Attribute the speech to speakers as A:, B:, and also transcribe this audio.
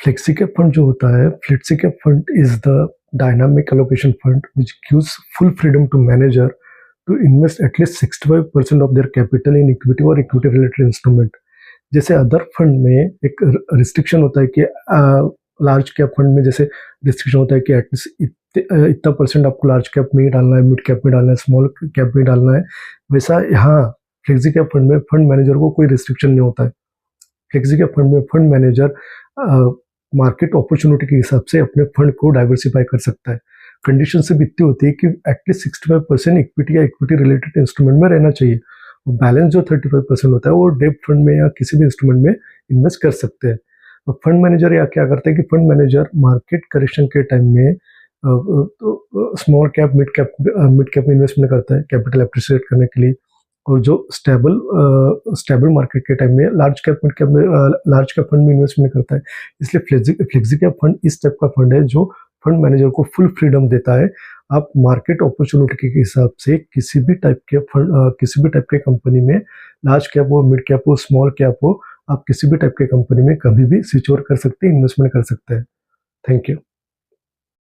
A: Flexi cap fund जो होता है, flexi cap fund is the dynamic allocation fund which gives full freedom to manager to invest at least 65% of their capital in equity और equity related instrument. जैसे अदर fund में एक restriction होता है कि लार्ज कैप फंड में जैसे रिस्ट्रिक्शन होता है कि एटलीस्ट इतना परसेंट आपको लार्ज कैप में ही डालना है, मिड कैप में डालना है, स्मॉल कैप में डालना है। वैसा यहाँ फ्लेक्सी कैप फंड में फंड मैनेजर को कोई रिस्ट्रिक्शन नहीं होता है। फ्लेक्सी कैप फंड में फंड मैनेजर मार्केट अपॉर्चुनिटी के हिसाब से अपने फंड को डाइवर्सिफाई कर सकता है। कंडीशन सिर्फ इतनी होती है कि एटलीस्ट 65% इक्विटी या इक्विटी रिलेटेड इंस्ट्रूमेंट में रहना चाहिए। बैलेंस जो 35% होता है वो डेब्ट फंड में या किसी भी इंस्ट्रूमेंट में इन्वेस्ट कर सकते हैं। फंड मैनेजर या क्या करता है कि फंड मैनेजर मार्केट करेक्शन के टाइम में स्मॉल कैप मिड कैप में इन्वेस्टमेंट करता है कैपिटल एप्रिशिएट करने के लिए, और जो स्टेबल मार्केट के टाइम में लार्ज कैप फंड में इन्वेस्टमेंट करता है। इसलिए फ्लेक्सी कैप फंड इस टाइप का फंड है जो फंड मैनेजर को फुल फ्रीडम देता है। आप मार्केट अपॉर्चुनिटी के हिसाब से किसी भी टाइप के कंपनी में, लार्ज कैप हो, मिड कैप हो, स्मॉल कैप हो, आप किसी भी टाइप के कंपनी में कभी भी स्विच ओवर कर सकते हैं, इन्वेस्टमेंट कर सकते हैं। Thank you.